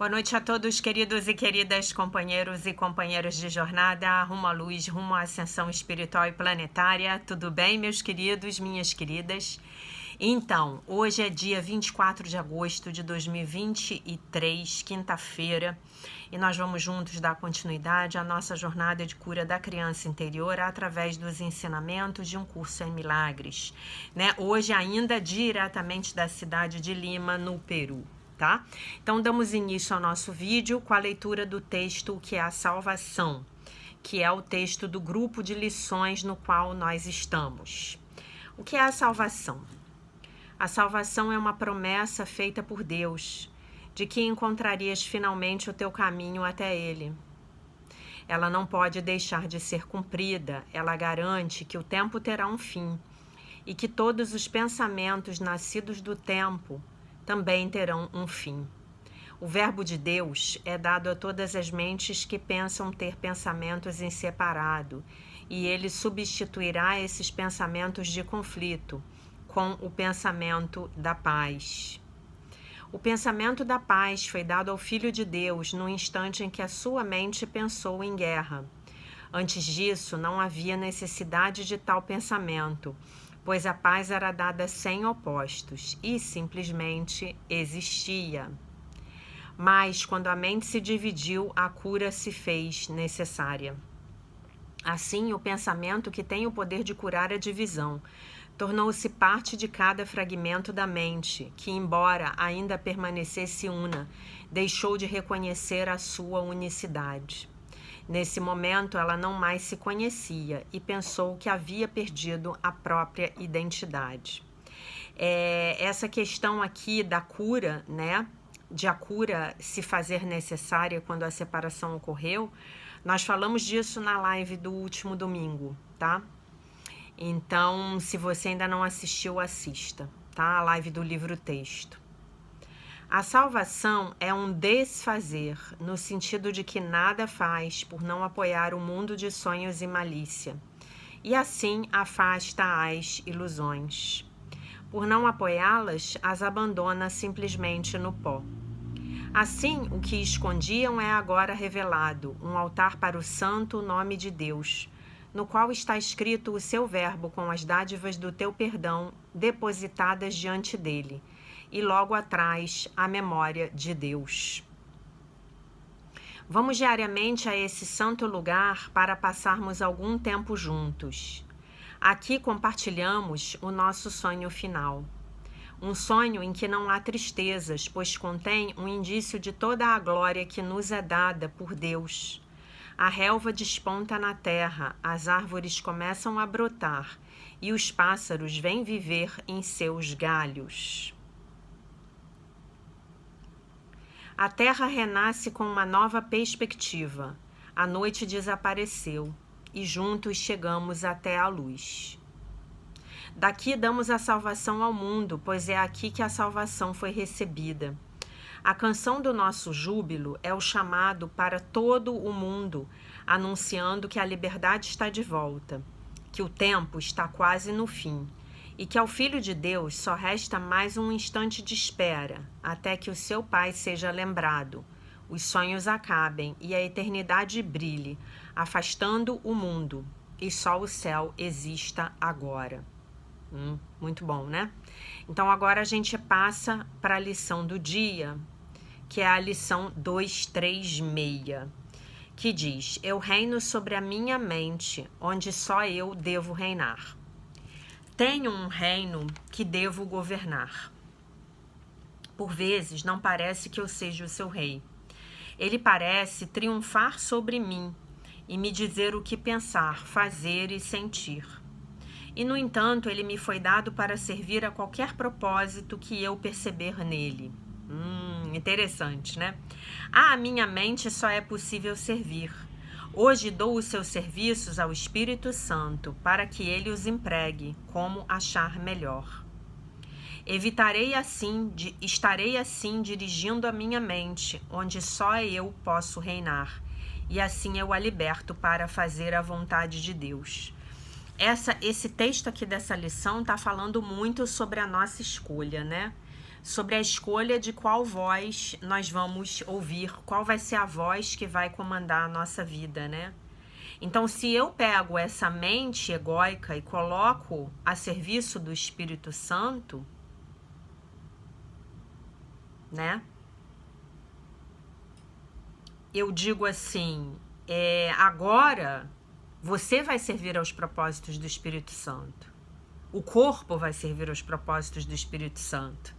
Boa noite a todos, queridos e queridas companheiros e companheiras de jornada, rumo à luz, rumo à ascensão espiritual e planetária. Tudo bem, meus queridos, minhas queridas? Então, hoje é dia 24 de agosto de 2023, quinta-feira, e nós vamos juntos dar continuidade à nossa jornada de cura da criança interior através dos ensinamentos de um curso em milagres, né? Hoje ainda diretamente da cidade de Lima, no Peru. Tá? Então, damos início ao nosso vídeo com a leitura do texto O que é a Salvação, que é o texto do grupo de lições no qual nós estamos. O que é a salvação? A salvação é uma promessa feita por Deus, de que encontrarias finalmente o teu caminho até Ele. Ela não pode deixar de ser cumprida, ela garante que o tempo terá um fim e que todos os pensamentos nascidos do tempo também terão um fim. O verbo de Deus é dado a todas as mentes que pensam ter pensamentos em separado, e ele substituirá esses pensamentos de conflito com o pensamento da paz. O pensamento da paz foi dado ao Filho de Deus no instante em que a sua mente pensou em guerra. Antes disso, não havia necessidade de tal pensamento, pois a paz era dada sem opostos e simplesmente existia. Mas, quando a mente se dividiu, a cura se fez necessária. Assim, o pensamento que tem o poder de curar a divisão tornou-se parte de cada fragmento da mente, que, embora ainda permanecesse una, deixou de reconhecer a sua unicidade. Nesse momento, ela não mais se conhecia e pensou que havia perdido a própria identidade. Essa questão aqui da cura, né? De a cura se fazer necessária quando a separação ocorreu, nós falamos disso na live do último domingo, tá? Então, se você ainda não assistiu, assista, tá? A live do livro-texto. A salvação é um desfazer, no sentido de que nada faz por não apoiar o mundo de sonhos e malícia, e assim afasta as ilusões. Por não apoiá-las, as abandona simplesmente no pó. Assim, o que escondiam é agora revelado, um altar para o santo nome de Deus, no qual está escrito o seu verbo com as dádivas do teu perdão depositadas diante dele, e logo atrás a memória de Deus. Vamos diariamente a esse santo lugar para passarmos algum tempo juntos. Aqui compartilhamos o nosso sonho final. Um sonho em que não há tristezas, pois contém um indício de toda a glória que nos é dada por Deus. A relva desponta na terra, as árvores começam a brotar e os pássaros vêm viver em seus galhos. A terra renasce com uma nova perspectiva. A noite desapareceu e juntos chegamos até a luz. Daqui damos a salvação ao mundo, pois é aqui que a salvação foi recebida. A canção do nosso júbilo é o chamado para todo o mundo, anunciando que a liberdade está de volta, que o tempo está quase no fim, e que ao Filho de Deus só resta mais um instante de espera, até que o seu Pai seja lembrado, os sonhos acabem e a eternidade brilhe, afastando o mundo, e só o céu exista agora. Muito bom, né? Então agora a gente passa para a lição do dia, que é a lição 236, que diz: eu reino sobre a minha mente, onde só eu devo reinar. Tenho um reino que devo governar. Por vezes não parece que eu seja o seu rei. Ele parece triunfar sobre mim e me dizer o que pensar, fazer e sentir. E, no entanto, ele me foi dado para servir a qualquer propósito que eu perceber nele. Interessante, né? À minha mente só é possível servir. Hoje dou os seus serviços ao Espírito Santo para que ele os empregue como achar melhor. Estarei assim dirigindo a minha mente, onde só eu posso reinar, e assim eu a liberto para fazer a vontade de Deus. Esse texto aqui dessa lição está falando muito sobre a nossa escolha, né? sobre a escolha de qual voz nós vamos ouvir, qual vai ser a voz que vai comandar a nossa vida, né? Então, se eu pego essa mente egóica e coloco a serviço do Espírito Santo, né? Eu digo assim, agora você vai servir aos propósitos do Espírito Santo. O corpo vai servir aos propósitos do Espírito Santo.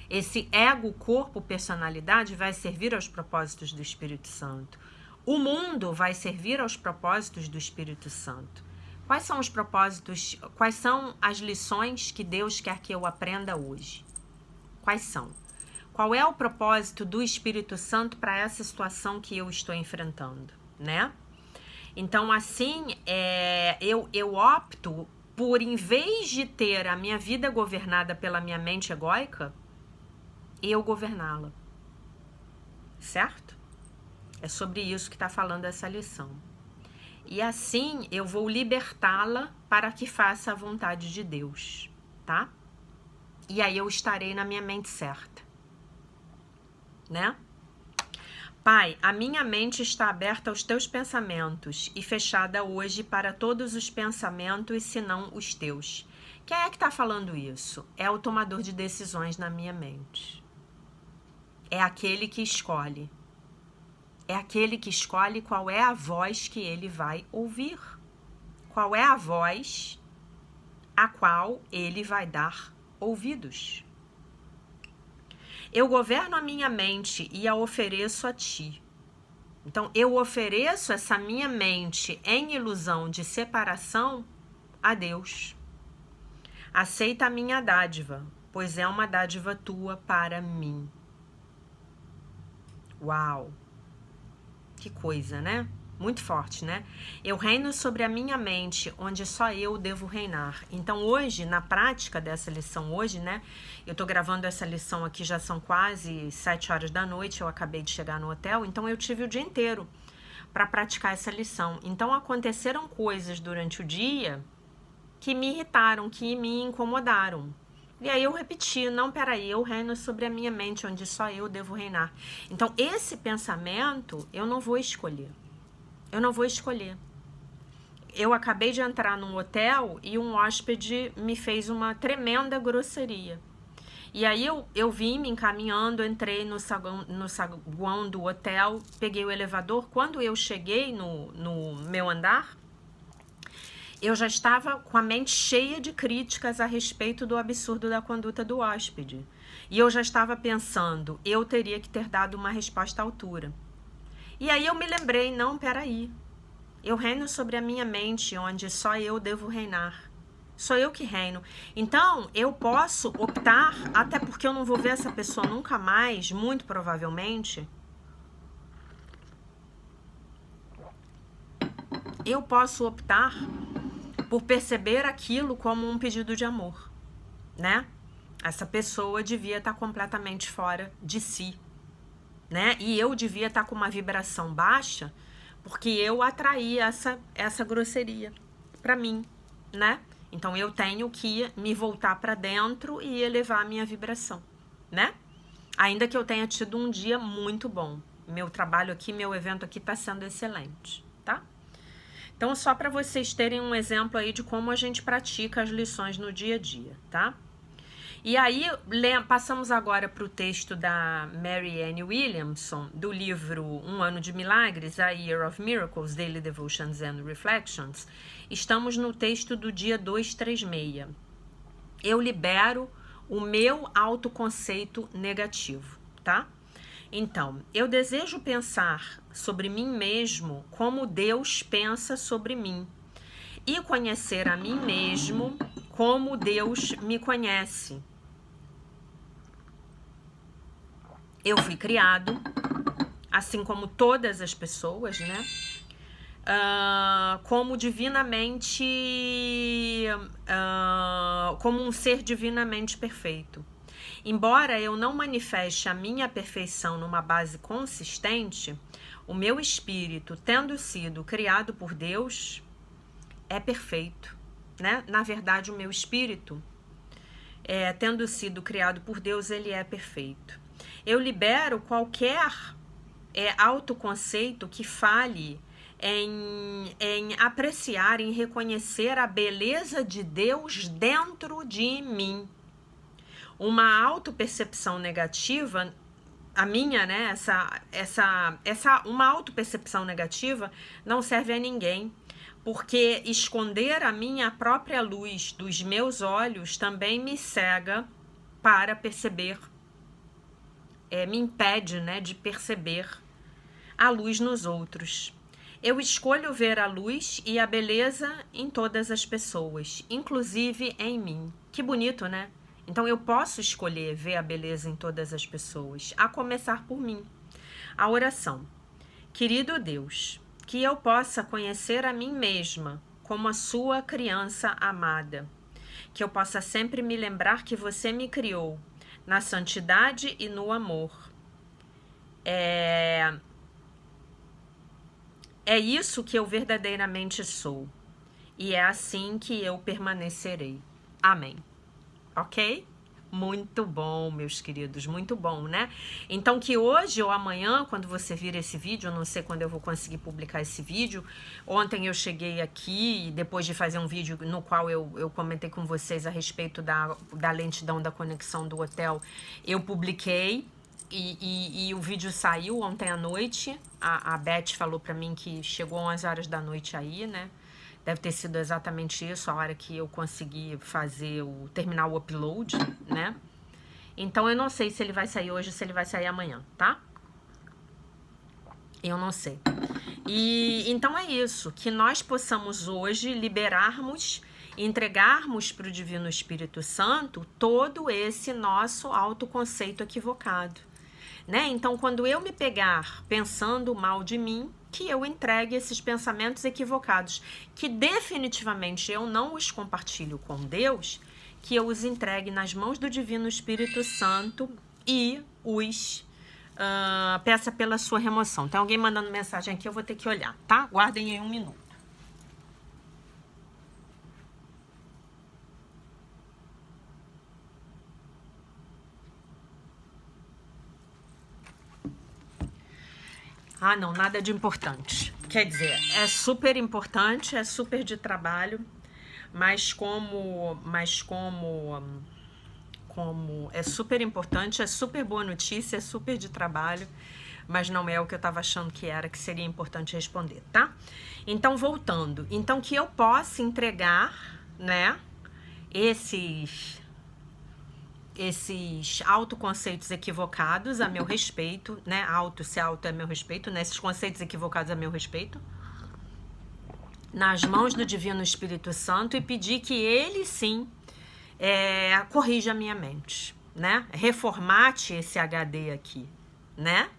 Esse ego, corpo, personalidade vai servir aos propósitos do Espírito Santo. O mundo vai servir aos propósitos do Espírito Santo. Quais são os propósitos, quais são as lições que Deus quer que eu aprenda hoje? Quais são? Qual é o propósito do Espírito Santo para essa situação que eu estou enfrentando, né? Então, assim, eu opto por, em vez de ter a minha vida governada pela minha mente egóica, eu governá-la. Certo? É sobre isso que está falando essa lição. E assim eu vou libertá-la para que faça a vontade de Deus, tá? E aí eu estarei na minha mente certa, né? Pai, a minha mente está aberta aos teus pensamentos e fechada hoje para todos os pensamentos, senão os teus. Quem é que está falando isso? É o tomador de decisões na minha mente. É aquele que escolhe. É aquele que escolhe qual é a voz que ele vai ouvir. Qual é a voz a qual ele vai dar ouvidos. Eu governo a minha mente e a ofereço a ti. Então, eu ofereço essa minha mente em ilusão de separação a Deus. Aceita a minha dádiva, pois é uma dádiva tua para mim. Uau! Que coisa, né? Muito forte, né? Eu reino sobre a minha mente, onde só eu devo reinar. Então, hoje, na prática dessa lição hoje, né? Eu tô gravando essa lição aqui, já são quase 7 horas da noite, eu acabei de chegar no hotel, então eu tive o dia inteiro para praticar essa lição. Então, aconteceram coisas durante o dia que me irritaram, que me incomodaram. E aí eu repeti, não, peraí, eu reino sobre a minha mente, onde só eu devo reinar. Então, esse pensamento eu não vou escolher. Eu não vou escolher. Eu acabei de entrar num hotel e um hóspede me fez uma tremenda grosseria. E aí eu vim me encaminhando, entrei no saguão do hotel, peguei o elevador. Quando eu cheguei no meu andar, eu já estava com a mente cheia de críticas a respeito do absurdo da conduta do hóspede. E eu já estava pensando, eu teria que ter dado uma resposta à altura. E aí eu me lembrei, não, peraí, eu reino sobre a minha mente, onde só eu devo reinar. Sou eu que reino. Então, eu posso optar, até porque eu não vou ver essa pessoa nunca mais, muito provavelmente. Eu posso optar por perceber aquilo como um pedido de amor, né? Essa pessoa devia estar completamente fora de si, né? E eu devia estar com uma vibração baixa, porque eu atraí essa grosseria para mim, né? Então eu tenho que me voltar para dentro e elevar a minha vibração, né? Ainda que eu tenha tido um dia muito bom. Meu trabalho aqui, meu evento aqui está sendo excelente, tá? Então, só para vocês terem um exemplo aí de como a gente pratica as lições no dia a dia, tá? E aí, passamos agora para o texto da Marianne Williamson, do livro Um Ano de Milagres, A Year of Miracles, Daily Devotions and Reflections. Estamos no texto do dia 236. Eu libero o meu autoconceito negativo, tá? Então, eu desejo pensar sobre mim mesmo como Deus pensa sobre mim e conhecer a mim mesmo como Deus me conhece. Eu fui criado, assim como todas as pessoas, né? Como divinamente, como um ser divinamente perfeito. Embora eu não manifeste a minha perfeição numa base consistente, o meu espírito, tendo sido criado por Deus, é perfeito, né? Na verdade, o meu espírito, tendo sido criado por Deus, ele é perfeito. Eu libero qualquer autoconceito que fale em apreciar, em reconhecer a beleza de Deus dentro de mim. Uma autopercepção negativa, a minha, né, uma autopercepção negativa não serve a ninguém, porque esconder a minha própria luz dos meus olhos também me cega para perceber, me impede, né, de perceber a luz nos outros. Eu escolho ver a luz e a beleza em todas as pessoas, inclusive em mim. Que bonito, né? Então eu posso escolher ver a beleza em todas as pessoas, a começar por mim. A oração. Querido Deus, que eu possa conhecer a mim mesma como a sua criança amada. Que eu possa sempre me lembrar que você me criou na santidade e no amor. É isso que eu verdadeiramente sou. E é assim que eu permanecerei. Amém. Ok? Muito bom, meus queridos, muito bom, né? Então que hoje ou amanhã, quando você vir esse vídeo, eu não sei quando eu vou conseguir publicar esse vídeo. Ontem eu cheguei aqui, depois de fazer um vídeo no qual eu comentei com vocês a respeito da lentidão da conexão do hotel, eu publiquei. E o vídeo saiu ontem à noite. A Beth falou pra mim que chegou 11 horas da noite aí, né? Deve ter sido exatamente isso, a hora que eu consegui terminar o upload, né? Então eu não sei se ele vai sair hoje ou se ele vai sair amanhã, tá? Eu não sei. E então é isso, que nós possamos hoje liberarmos, entregarmos para o Divino Espírito Santo todo esse nosso autoconceito equivocado, né? Então, quando eu me pegar pensando mal de mim, que eu entregue esses pensamentos equivocados, que definitivamente eu não os compartilho com Deus, que eu os entregue nas mãos do Divino Espírito Santo e os peça pela sua remoção. Tem alguém mandando mensagem aqui, eu vou ter que olhar, tá? Guardem aí 1 minuto. Ah, não, nada de importante. Quer dizer, é super importante, é super de trabalho, mas como é super importante, é super boa notícia, é super de trabalho, mas não é o que eu estava achando que seria importante responder, tá? Então, voltando. Então, que eu possa entregar, né, esses autoconceitos equivocados a meu respeito, né? Se auto é meu respeito, né? Esses conceitos equivocados a meu respeito, nas mãos do Divino Espírito Santo, e pedir que ele, sim, corrija a minha mente, né? Reformate esse HD aqui, né?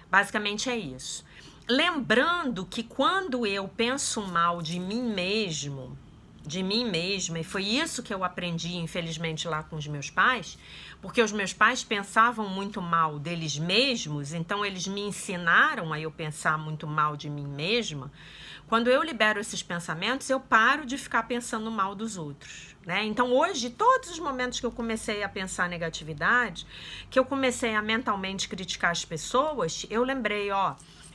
Basicamente é isso. Lembrando que quando eu penso mal de mim mesma, e foi isso que eu aprendi, infelizmente, lá com os meus pais, porque os meus pais pensavam muito mal deles mesmos, então eles me ensinaram a eu pensar muito mal de mim mesma. Quando eu libero esses pensamentos, eu paro de ficar pensando mal dos outros, né? Então hoje, todos os momentos que eu comecei a pensar negatividade, que eu comecei a mentalmente criticar as pessoas, eu lembrei,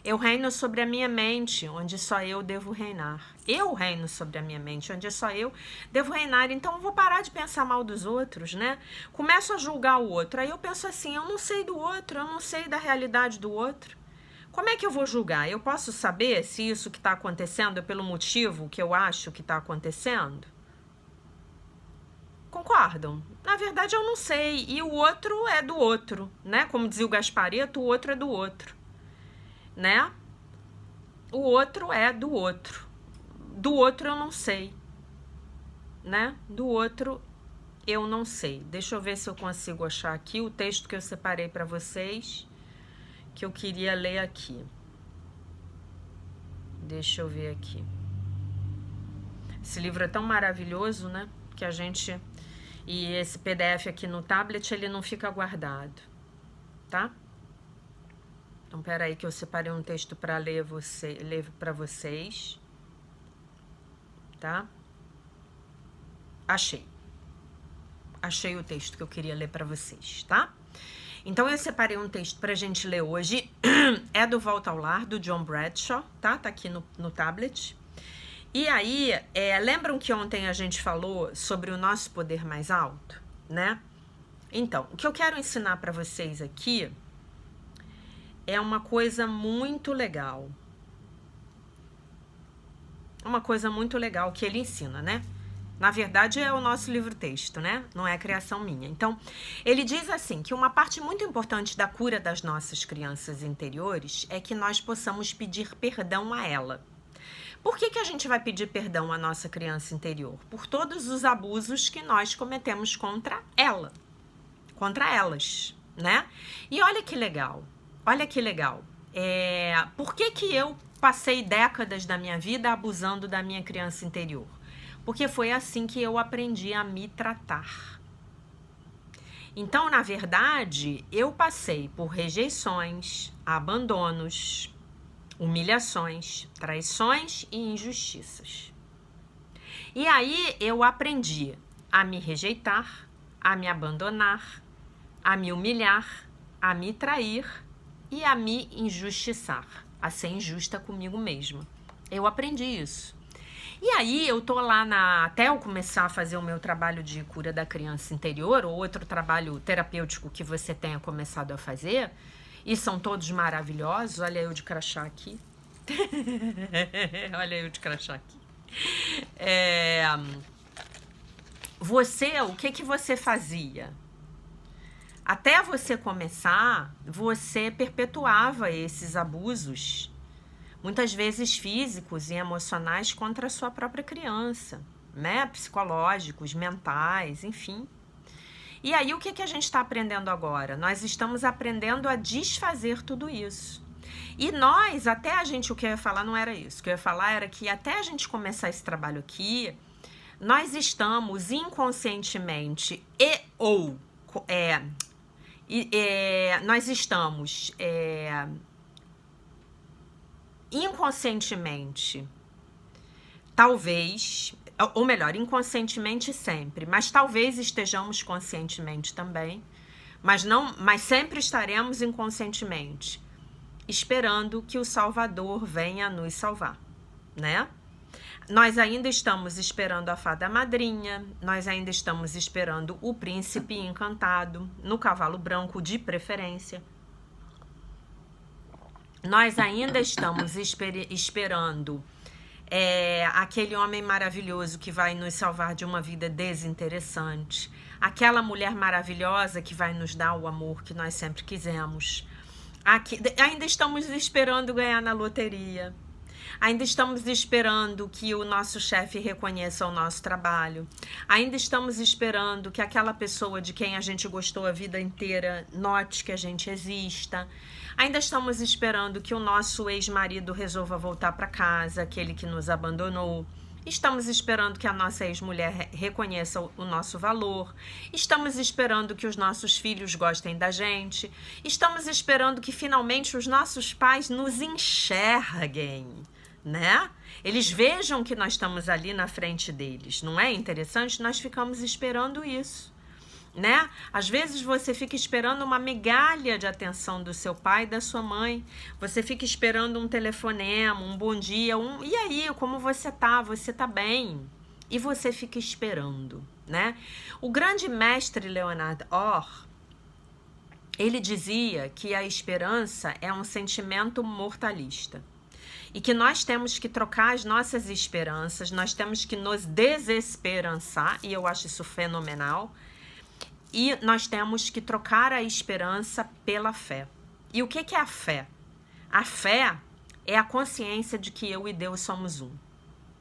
eu reino sobre a minha mente, onde só eu devo reinar. Eu reino sobre a minha mente, onde só eu devo reinar. Então, eu vou parar de pensar mal dos outros, né? Começo a julgar o outro. Aí eu penso assim, eu não sei do outro, eu não sei da realidade do outro. Como é que eu vou julgar? Eu posso saber se isso que está acontecendo é pelo motivo que eu acho que está acontecendo? Concordam? Na verdade, eu não sei. E o outro é do outro, né? Como dizia o Gaspareto, o outro é do outro, né? O outro é do outro. Do outro eu não sei, né? Do outro eu não sei. Deixa eu ver se eu consigo achar aqui o texto que eu separei para vocês, que eu queria ler aqui. Deixa eu ver aqui. Esse livro é tão maravilhoso, né? Que a gente... E esse PDF aqui no tablet, ele não fica guardado, tá? Então, peraí que eu separei um texto para ler para vocês, tá? Achei. achei o texto que eu queria ler para vocês, tá? Então eu separei um texto pra gente ler hoje, é do Volta ao Lar, do John Bradshaw, tá? Tá aqui no tablet. E aí, lembram que ontem a gente falou sobre o nosso poder mais alto, né? Então, o que eu quero ensinar para vocês aqui é uma coisa muito legal. Uma coisa muito legal que ele ensina, né? Na verdade, é o nosso livro-texto, né? Não é criação minha. Então, ele diz assim, que uma parte muito importante da cura das nossas crianças interiores é que nós possamos pedir perdão a ela. Por que a gente vai pedir perdão à nossa criança interior? Por todos os abusos que nós cometemos contra ela, contra elas, né? E olha que legal, por que eu passei décadas da minha vida abusando da minha criança interior? Porque foi assim que eu aprendi a me tratar. Então, na verdade, eu passei por rejeições, abandonos, humilhações, traições e injustiças. E aí eu aprendi a me rejeitar, a me abandonar, a me humilhar, a me trair e a me injustiçar, a ser injusta comigo mesma. Eu aprendi isso. E aí eu tô lá até eu começar a fazer o meu trabalho de cura da criança interior, ou outro trabalho terapêutico que você tenha começado a fazer, e são todos maravilhosos. Olha eu de crachá aqui. Olha eu de crachá aqui. O que você fazia? Até você começar, você perpetuava esses abusos, muitas vezes físicos e emocionais, contra a sua própria criança, né? Psicológicos, mentais, enfim. E aí, o que a gente está aprendendo agora? Nós estamos aprendendo a desfazer tudo isso. E nós, o que eu ia falar não era isso. O que eu ia falar era que até a gente começar esse trabalho aqui, nós estamos inconscientemente nós estamos inconscientemente, talvez, ou melhor, inconscientemente sempre, mas talvez estejamos conscientemente também, mas sempre estaremos inconscientemente, esperando que o Salvador venha nos salvar, né? Nós ainda estamos esperando a fada madrinha, nós ainda estamos esperando o príncipe encantado, no cavalo branco de preferência. Nós ainda estamos esperando aquele homem maravilhoso que vai nos salvar de uma vida desinteressante, aquela mulher maravilhosa que vai nos dar o amor que nós sempre quisemos. Ainda estamos esperando ganhar na loteria. Ainda estamos esperando que o nosso chefe reconheça o nosso trabalho. Ainda estamos esperando que aquela pessoa de quem a gente gostou a vida inteira note que a gente exista. Ainda estamos esperando que o nosso ex-marido resolva voltar para casa, aquele que nos abandonou. Estamos esperando que a nossa ex-mulher reconheça o nosso valor. Estamos esperando que os nossos filhos gostem da gente. Estamos esperando que finalmente os nossos pais nos enxerguem, né? Eles vejam que nós estamos ali na frente deles. Não é interessante? Nós ficamos esperando isso, né? Às vezes você fica esperando uma migalha de atenção do seu pai e da sua mãe. Você fica esperando um telefonema, um bom dia, e aí, como você tá? Você tá bem? E você fica esperando, né? O grande mestre Leonard Orr, ele dizia que a esperança é um sentimento mortalista. E que nós temos que trocar as nossas esperanças, nós temos que nos desesperançar, e eu acho isso fenomenal. E nós temos que trocar a esperança pela fé. E o que é a fé? A fé é a consciência de que eu e Deus somos um,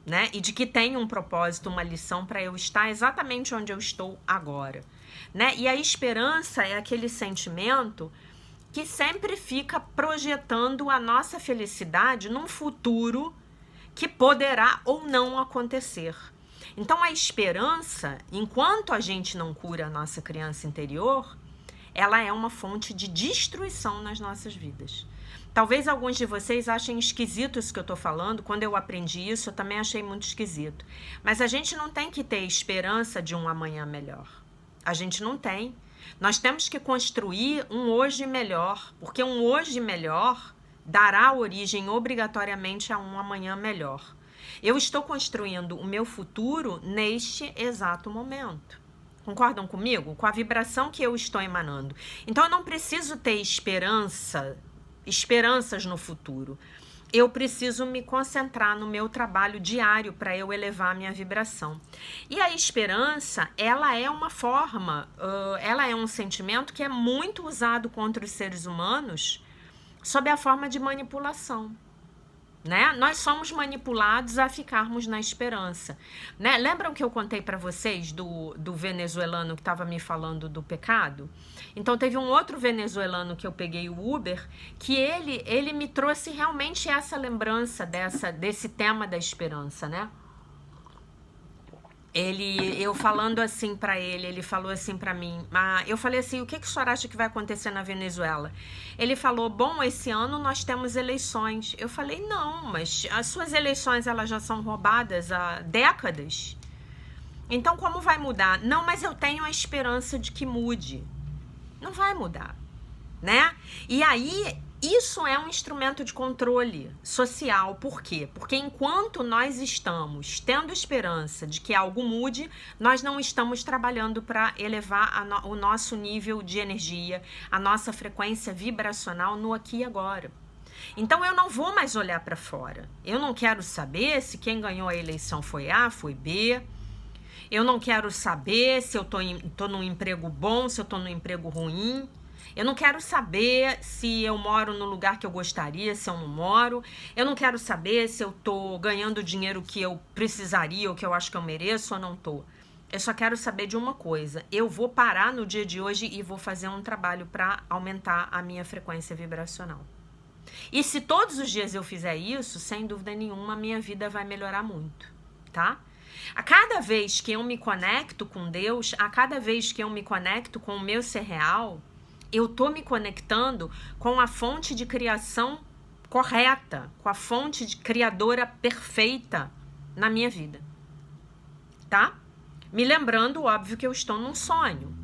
né? E de que tem um propósito, uma lição para eu estar exatamente onde eu estou agora, né? E a esperança é aquele sentimento que sempre fica projetando a nossa felicidade num futuro que poderá ou não acontecer. Então, a esperança, enquanto a gente não cura a nossa criança interior, ela é uma fonte de destruição nas nossas vidas. Talvez alguns de vocês achem esquisito isso que eu estou falando. Quando eu aprendi isso, eu também achei muito esquisito. Mas a gente não tem que ter esperança de um amanhã melhor. A gente não tem. Nós temos que construir um hoje melhor, porque um hoje melhor dará origem obrigatoriamente a um amanhã melhor. Eu estou construindo o meu futuro neste exato momento. Concordam comigo? Com a vibração que eu estou emanando. Então eu não preciso ter esperanças no futuro. Eu preciso me concentrar no meu trabalho diário para eu elevar a minha vibração. E a esperança, ela é uma forma, ela é um sentimento que é muito usado contra os seres humanos sob a forma de manipulação. Né? Nós somos manipulados a ficarmos na esperança. Né? Lembram que eu contei para vocês do venezuelano que estava me falando do pecado? Então teve um outro venezuelano que eu peguei o Uber, que ele me trouxe realmente essa lembrança desse tema da esperança, né? Eu falando assim para ele falou assim para mim, eu falei assim, o que o senhor acha que vai acontecer na Venezuela? Ele falou, bom, esse ano nós temos eleições. Eu falei, não, mas as suas eleições elas já são roubadas há décadas. Então como vai mudar? Não, mas eu tenho a esperança de que mude. Não vai mudar, né? E aí, isso é um instrumento de controle social. Por quê? Porque enquanto nós estamos tendo esperança de que algo mude, nós não estamos trabalhando para elevar o nosso nível de energia, a nossa frequência vibracional no aqui e agora. Então eu não vou mais olhar para fora. Eu não quero saber se quem ganhou a eleição foi A, foi B. Eu não quero saber se eu tô num emprego bom, se eu tô num emprego ruim. Eu não quero saber se eu moro no lugar que eu gostaria, se eu não moro. Eu não quero saber se eu tô ganhando o dinheiro que eu precisaria ou que eu acho que eu mereço ou não tô. Eu só quero saber de uma coisa. Eu vou parar no dia de hoje e vou fazer um trabalho para aumentar a minha frequência vibracional. E se todos os dias eu fizer isso, sem dúvida nenhuma, a minha vida vai melhorar muito, tá? A cada vez que eu me conecto com Deus, a cada vez que eu me conecto com o meu ser real, eu tô me conectando com a fonte de criação correta, com a fonte de criadora perfeita na minha vida, tá? Me lembrando, óbvio, que eu estou num sonho.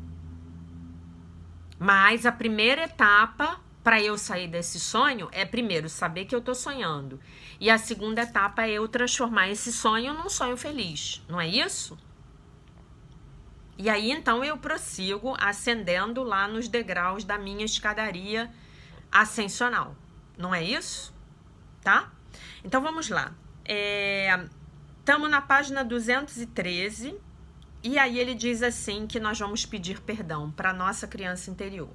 Mas a primeira etapa para eu sair desse sonho é primeiro saber que eu tô sonhando. E a segunda etapa é eu transformar esse sonho num sonho feliz, não é isso? E aí então eu prossigo ascendendo lá nos degraus da minha escadaria ascensional, não é isso? Tá? Então vamos lá. Estamos na página 213 e aí ele diz assim que nós vamos pedir perdão para nossa criança interior.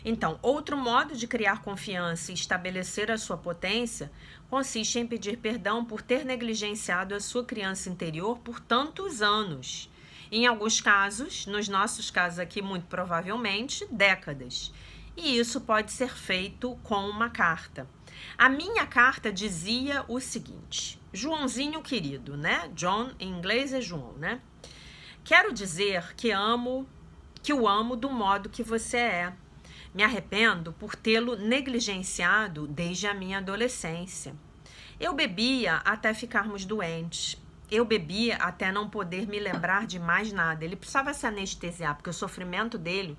Então, outro modo de criar confiança e estabelecer a sua potência consiste em pedir perdão por ter negligenciado a sua criança interior por tantos anos. Em alguns casos, nos nossos casos aqui, muito provavelmente, décadas. E isso pode ser feito com uma carta. A minha carta dizia o seguinte: Joãozinho querido, né? John em inglês é João, né? Quero dizer que o amo do modo que você é. Me arrependo por tê-lo negligenciado desde a minha adolescência. Eu bebia até ficarmos doentes. Eu bebia até não poder me lembrar de mais nada. Ele precisava se anestesiar, porque o sofrimento dele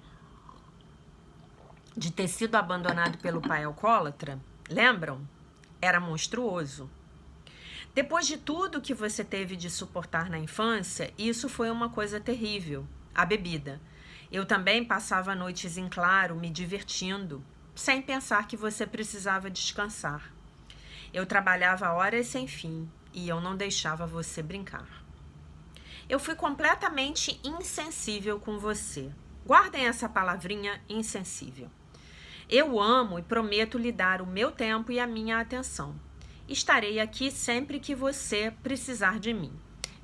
de ter sido abandonado pelo pai alcoólatra, lembram? Era monstruoso. Depois de tudo que você teve de suportar na infância, isso foi uma coisa terrível, a bebida. Eu também passava noites em claro, me divertindo, sem pensar que você precisava descansar. Eu trabalhava horas sem fim e eu não deixava você brincar. Eu fui completamente insensível com você. Guardem essa palavrinha, insensível. Eu amo e prometo lhe dar o meu tempo e a minha atenção. Estarei aqui sempre que você precisar de mim.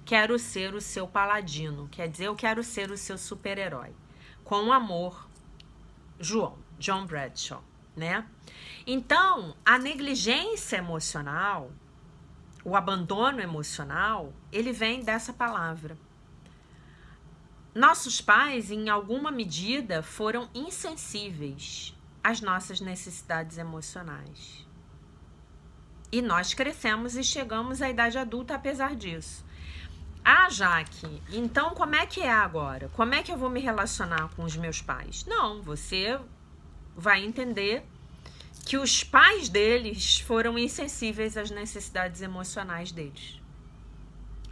Quero ser o seu paladino, quer dizer, eu quero ser o seu super-herói. Com amor, John Bradshaw, né? Então, a negligência emocional, o abandono emocional, ele vem dessa palavra. Nossos pais, em alguma medida, foram insensíveis às nossas necessidades emocionais. E nós crescemos e chegamos à idade adulta apesar disso. Ah, Jaque, então como é que é agora? Como é que eu vou me relacionar com os meus pais? Não, você vai entender que os pais deles foram insensíveis às necessidades emocionais deles.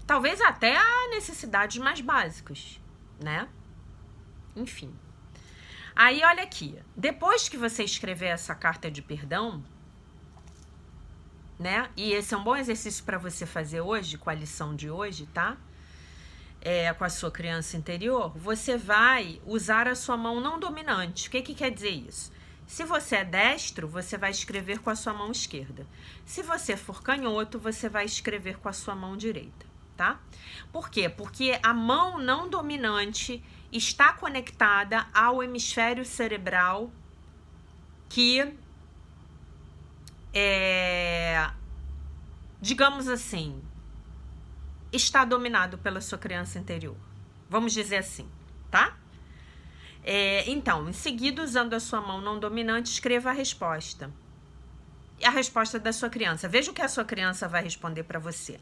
Talvez até a necessidades mais básicas, né? Enfim. Aí, olha aqui. Depois que você escrever essa carta de perdão, né? E esse é um bom exercício para você fazer hoje, com a lição de hoje, tá? Com a sua criança interior, você vai usar a sua mão não dominante. O que quer dizer isso? Se você é destro, você vai escrever com a sua mão esquerda. Se você for canhoto, você vai escrever com a sua mão direita, tá? Por quê? Porque a mão não dominante está conectada ao hemisfério cerebral que digamos assim, está dominado pela sua criança interior. Vamos dizer assim, tá? Então, em seguida, usando a sua mão não dominante, escreva a resposta. E a resposta da sua criança. Veja o que a sua criança vai responder para você.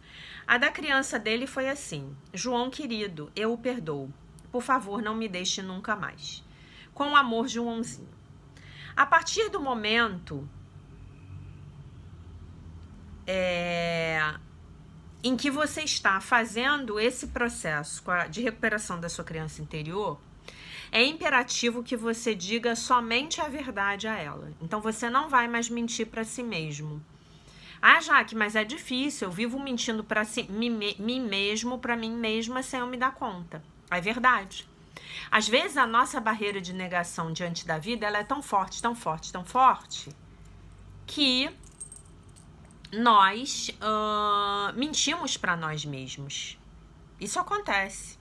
A da criança dele foi assim: João querido, eu o perdoo. Por favor, não me deixe nunca mais. Com amor, Joãozinho. A partir do momento em que você está fazendo esse processo de recuperação da sua criança interior, é imperativo que você diga somente a verdade a ela. Então, você não vai mais mentir para si mesmo. Ah, Jaque, mas é difícil, eu vivo mentindo para mim mesmo, para mim mesma, sem eu me dar conta. É verdade. Às vezes, a nossa barreira de negação diante da vida, ela é tão forte, tão forte, tão forte, que nós mentimos para nós mesmos. Isso acontece.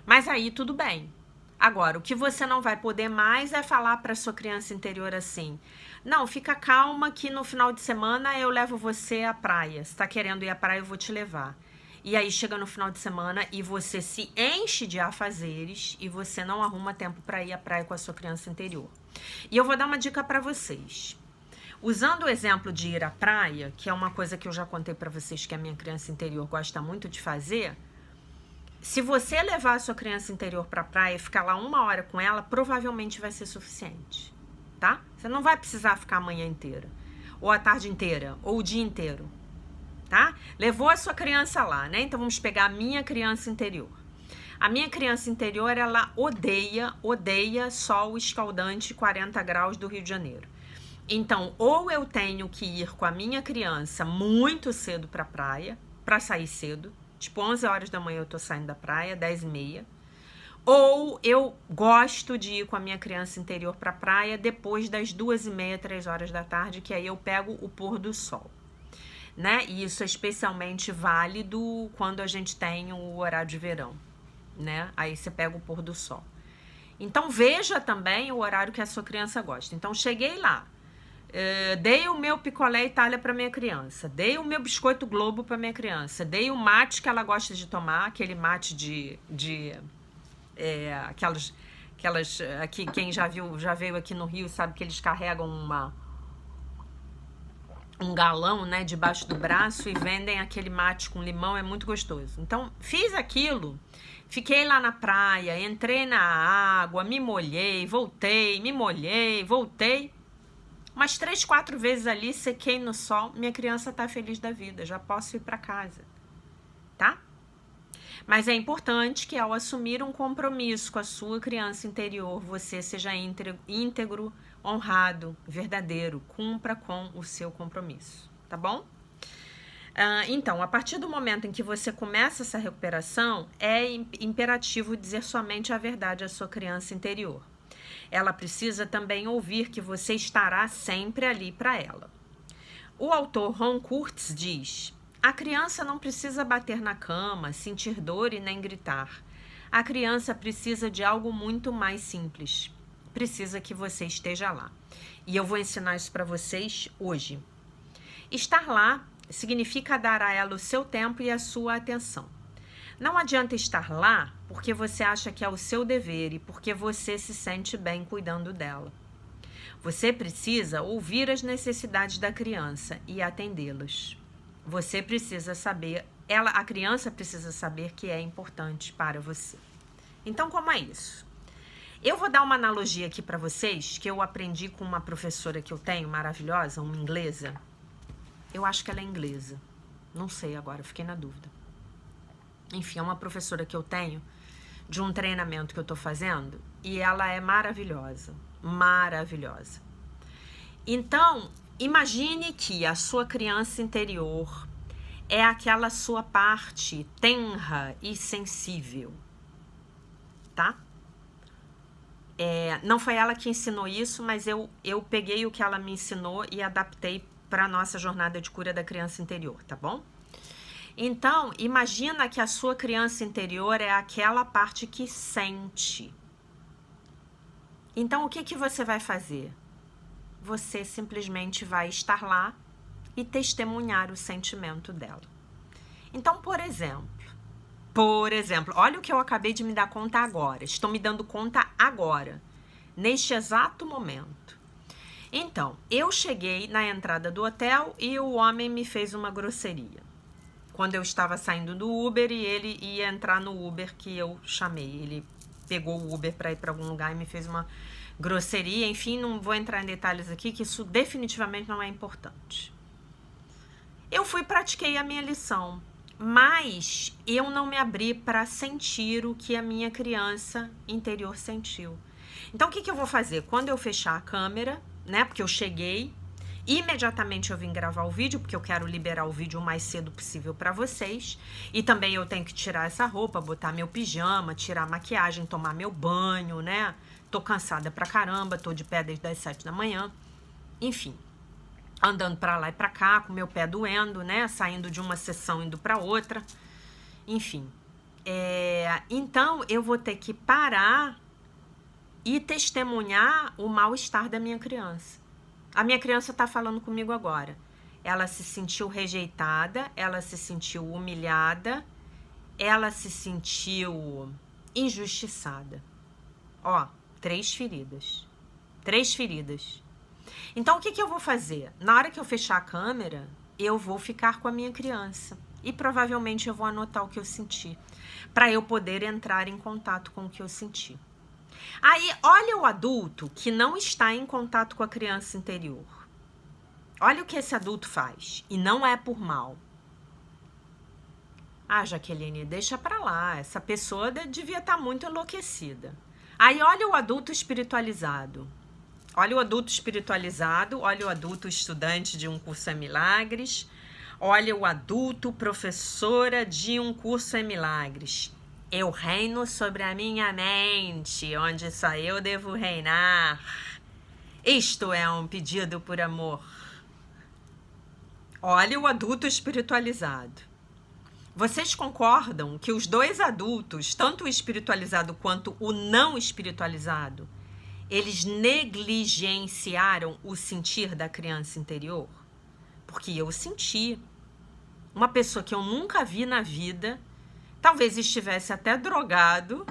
Mas aí tudo bem. Agora, o que você não vai poder mais é falar para sua criança interior assim: não, fica calma que no final de semana eu levo você à praia. Se tá querendo ir à praia, eu vou te levar. E aí chega no final de semana e você se enche de afazeres e você não arruma tempo para ir à praia com a sua criança interior. E eu vou dar uma dica para vocês. Usando o exemplo de ir à praia, que é uma coisa que eu já contei para vocês que a minha criança interior gosta muito de fazer, se você levar a sua criança interior para a praia e ficar lá 1 hora com ela, provavelmente vai ser suficiente, tá? Você não vai precisar ficar a manhã inteira, ou a tarde inteira, ou o dia inteiro, tá? Levou a sua criança lá, né? Então vamos pegar a minha criança interior. A minha criança interior, ela odeia sol escaldante 40 graus do Rio de Janeiro. Então, ou eu tenho que ir com a minha criança muito cedo para a praia, para sair cedo, tipo 11 horas da manhã eu tô saindo da praia, 10h30, ou eu gosto de ir com a minha criança interior para a praia depois das 2h30, 3 horas da tarde, que aí eu pego o pôr do sol, né? E isso é especialmente válido quando a gente tem o horário de verão, né? Aí você pega o pôr do sol. Então, veja também o horário que a sua criança gosta. Então, cheguei lá. Dei o meu picolé Itália para minha criança, dei o meu biscoito Globo para minha criança, dei o mate que ela gosta de tomar, aquele mate aquelas aqui, quem já veio aqui no Rio sabe que eles carregam um galão, né, debaixo do braço e vendem aquele mate com limão, é muito gostoso. Então, fiz aquilo, fiquei lá na praia, entrei na água, me molhei, voltei, me molhei, voltei. Umas 3, 4 vezes ali, sequei no sol, minha criança tá feliz da vida, já posso ir para casa, tá? Mas é importante que ao assumir um compromisso com a sua criança interior, você seja íntegro, honrado, verdadeiro, cumpra com o seu compromisso, tá bom? Então, a partir do momento em que você começa essa recuperação, é imperativo dizer somente a verdade à sua criança interior. Ela precisa também ouvir que você estará sempre ali para ela. O autor Ron Kurtz diz: a criança não precisa bater na cama, sentir dor e nem gritar. A criança precisa de algo muito mais simples. Precisa que você esteja lá. E eu vou ensinar isso para vocês hoje. Estar lá significa dar a ela o seu tempo e a sua atenção. Não adianta estar lá porque você acha que é o seu dever e porque você se sente bem cuidando dela. Você precisa ouvir as necessidades da criança e atendê-las. Você precisa saber a criança precisa saber que é importante para você. Então, como é isso? Eu vou dar uma analogia aqui para vocês, que eu aprendi com uma professora que eu tenho, maravilhosa, uma inglesa. Eu acho que ela é inglesa. Não sei agora, fiquei na dúvida. Enfim, é uma professora que eu tenho de um treinamento que eu tô fazendo e ela é maravilhosa, maravilhosa. Então, imagine que a sua criança interior é aquela sua parte tenra e sensível, tá? Não foi ela que ensinou isso, mas eu peguei o que ela me ensinou e adaptei para a nossa jornada de cura da criança interior, tá bom? Então, imagina que a sua criança interior é aquela parte que sente. Então, o que você vai fazer? Você simplesmente vai estar lá e testemunhar o sentimento dela. Então, por exemplo, olha o que eu acabei de me dar conta agora. Estou me dando conta agora, neste exato momento. Então, eu cheguei na entrada do hotel e o homem me fez uma grosseria. Quando eu estava saindo do Uber e ele ia entrar no Uber que eu chamei. Ele pegou o Uber para ir para algum lugar e me fez uma grosseria. Enfim, não vou entrar em detalhes aqui, que isso definitivamente não é importante. Eu pratiquei a minha lição, mas eu não me abri para sentir o que a minha criança interior sentiu. Então, o que eu vou fazer? Quando eu fechar a câmera, né, porque eu cheguei, imediatamente eu vim gravar o vídeo, porque eu quero liberar o vídeo o mais cedo possível para vocês. E também eu tenho que tirar essa roupa, botar meu pijama, tirar a maquiagem, tomar meu banho, né? Tô cansada pra caramba, tô de pé desde as 7 da manhã. Enfim, andando pra lá e pra cá, com meu pé doendo, né? Saindo de uma sessão, indo pra outra. Enfim, então eu vou ter que parar e testemunhar o mal-estar da minha criança. A minha criança está falando comigo agora. Ela se sentiu rejeitada, ela se sentiu humilhada, ela se sentiu injustiçada. Ó, 3 feridas. 3 feridas. Então, o que eu vou fazer? Na hora que eu fechar a câmera, eu vou ficar com a minha criança. E provavelmente eu vou anotar o que eu senti, para eu poder entrar em contato com o que eu senti. Aí, olha o adulto que não está em contato com a criança interior. Olha o que esse adulto faz. E não é por mal. Ah, Jaqueline, deixa pra lá. Essa pessoa devia estar muito enlouquecida. Aí, olha o adulto espiritualizado. Olha o adulto espiritualizado. Olha o adulto estudante de um curso em milagres. Olha o adulto professora de um curso em milagres. Eu reino sobre a minha mente, onde só eu devo reinar. Isto é um pedido por amor. Olha o adulto espiritualizado. Vocês concordam que os 2 adultos, tanto o espiritualizado quanto o não espiritualizado, eles negligenciaram o sentir da criança interior? Porque eu senti. Uma pessoa que eu nunca vi na vida, talvez estivesse até drogado,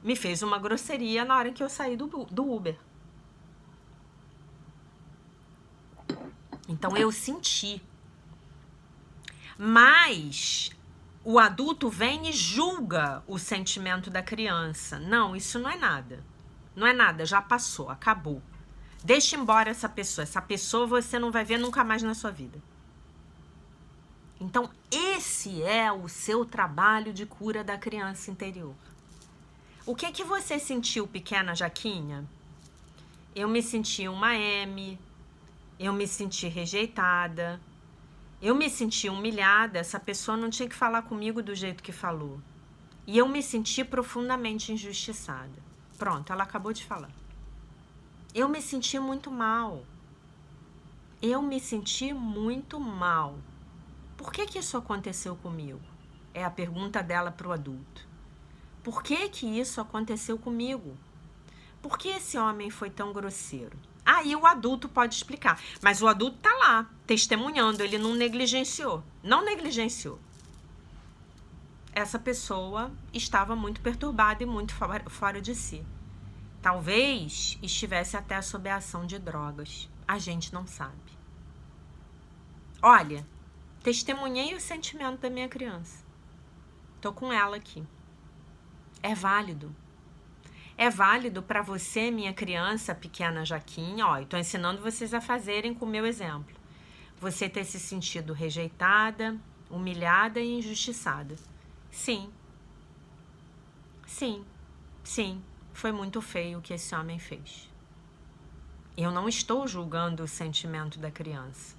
me fez uma grosseria na hora que eu saí do Uber. Então, eu senti. Mas o adulto vem e julga o sentimento da criança. Não, isso não é nada. Não é nada, já passou, acabou. Deixa embora essa pessoa. Essa pessoa você não vai ver nunca mais na sua vida. Então, esse é o seu trabalho de cura da criança interior. O que você sentiu, pequena Jaquinha? Eu me senti uma M, eu me senti rejeitada, eu me senti humilhada, essa pessoa não tinha que falar comigo do jeito que falou. E eu me senti profundamente injustiçada. Pronto, ela acabou de falar. Eu me senti muito mal. Eu me senti muito mal. Por que isso aconteceu comigo? É a pergunta dela para o adulto. Por que isso aconteceu comigo? Por que esse homem foi tão grosseiro? Aí o adulto pode explicar. Mas o adulto está lá, testemunhando. Ele não negligenciou. Não negligenciou. Essa pessoa estava muito perturbada e muito fora de si. Talvez estivesse até sob a ação de drogas. A gente não sabe. Olha, Testemunhei o sentimento da minha criança. Tô com ela aqui. É válido. É válido para você, minha criança pequena Jaquinha, ó, eu tô ensinando vocês a fazerem com o meu exemplo. Você ter se sentido rejeitada, humilhada e injustiçada. Sim. Sim. Sim. Foi muito feio o que esse homem fez. Eu não estou julgando o sentimento da criança.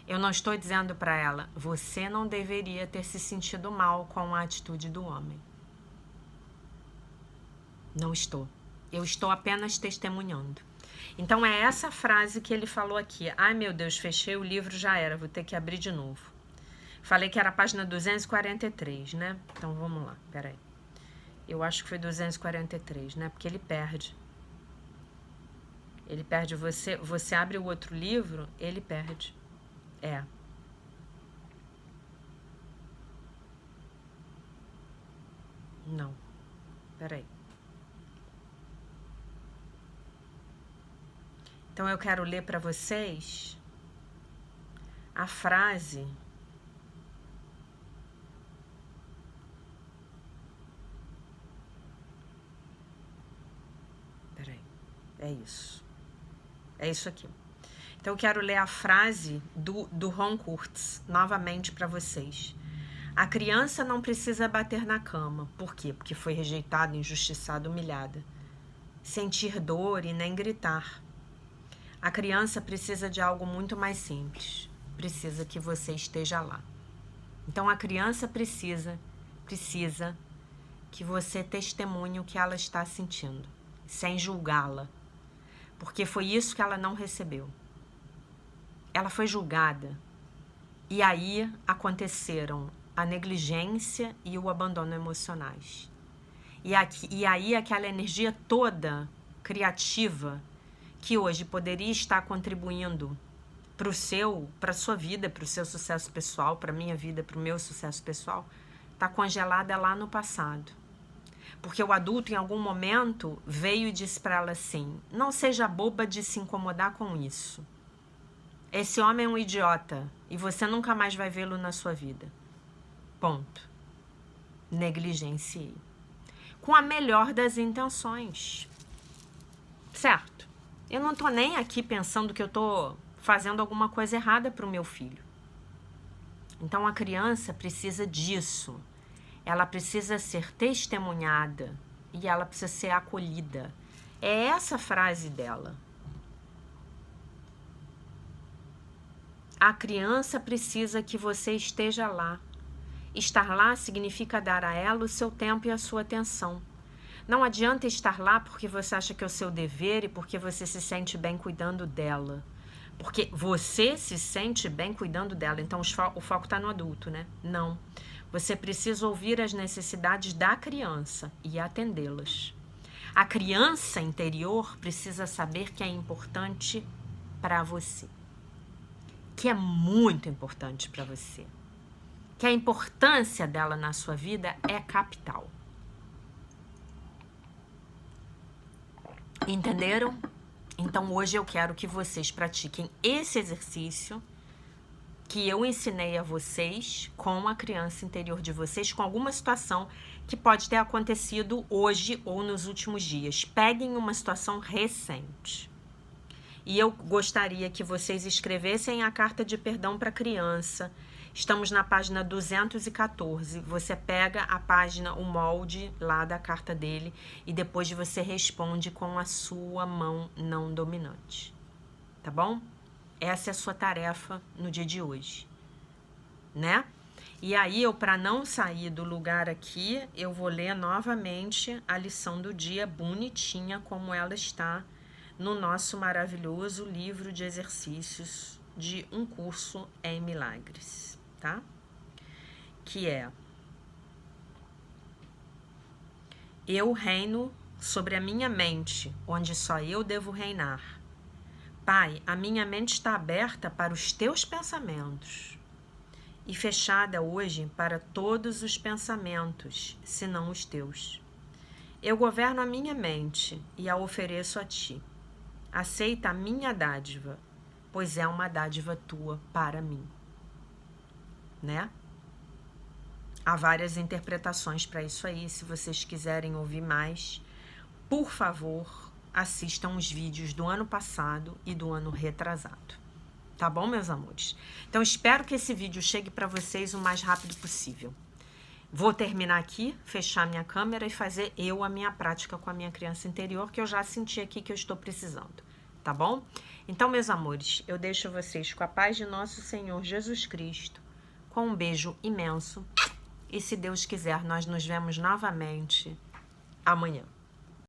Eu não estou dizendo para ela, você não deveria ter se sentido mal com a atitude do homem. Não estou. Eu estou apenas testemunhando. Então é essa frase que ele falou aqui. Ai meu Deus, fechei o livro, já era, vou ter que abrir de novo. Falei que era a página 243, né? Então vamos lá, peraí. Eu acho que foi 243, né? Porque ele perde. Ele perde você abre o outro livro, ele perde. É. Não. Peraí. Então eu quero ler para vocês a frase Peraí. É isso. É isso aqui. Então eu quero ler a frase do Ron Kurtz novamente para vocês. A criança não precisa bater na cama. Por quê? Porque foi rejeitada, injustiçada, humilhada. Sentir dor e nem gritar. A criança precisa de algo muito mais simples. Precisa que você esteja lá. Então a criança precisa que você testemunhe o que ela está sentindo, sem julgá-la. Porque foi isso que ela não recebeu. Ela foi julgada. E aí aconteceram a negligência e o abandono emocionais. E aí aquela energia toda criativa que hoje poderia estar contribuindo para a sua vida, para o seu sucesso pessoal, para a minha vida, para o meu sucesso pessoal, está congelada lá no passado. Porque o adulto, em algum momento, veio e disse para ela assim, não seja boba de se incomodar com isso. Esse homem é um idiota e você nunca mais vai vê-lo na sua vida. Ponto. Negligenciei. Com a melhor das intenções. Certo? Eu não tô nem aqui pensando que eu tô fazendo alguma coisa errada pro meu filho. Então a criança precisa disso. Ela precisa ser testemunhada e ela precisa ser acolhida. É essa a frase dela. A criança precisa que você esteja lá. Estar lá significa dar a ela o seu tempo e a sua atenção. Não adianta estar lá porque você acha que é o seu dever e porque você se sente bem cuidando dela. Porque você se sente bem cuidando dela. Então o foco está no adulto, né? Não. Você precisa ouvir as necessidades da criança e atendê-las. A criança interior precisa saber que é importante para você. Que é muito importante para você. Que a importância dela na sua vida é capital. Entenderam? Então hoje eu quero que vocês pratiquem esse exercício que eu ensinei a vocês com a criança interior de vocês, com alguma situação que pode ter acontecido hoje ou nos últimos dias. Peguem uma situação recente. E eu gostaria que vocês escrevessem a carta de perdão para a criança. Estamos na página 214. Você pega a página, o molde lá da carta dele e depois você responde com a sua mão não dominante. Tá bom? Essa é a sua tarefa no dia de hoje, né? E aí, para não sair do lugar aqui, eu vou ler novamente a lição do dia bonitinha como ela está no nosso maravilhoso livro de exercícios de Um Curso em Milagres, tá? Que é: eu reino sobre a minha mente, onde só eu devo reinar. Pai, a minha mente está aberta para os teus pensamentos e fechada hoje para todos os pensamentos, senão os teus. Eu governo a minha mente e a ofereço a ti. Aceita a minha dádiva, pois é uma dádiva tua para mim. né? Há várias interpretações para isso aí. Se vocês quiserem ouvir mais, por favor, assistam os vídeos do ano passado e do ano retrasado. Tá bom, meus amores? Então, espero que esse vídeo chegue para vocês o mais rápido possível. Vou terminar aqui, fechar minha câmera e fazer a minha prática com a minha criança interior, que eu já senti aqui que eu estou precisando. Tá bom? Então, meus amores, eu deixo vocês com a paz de nosso Senhor Jesus Cristo, com um beijo imenso. E se Deus quiser, nós nos vemos novamente amanhã.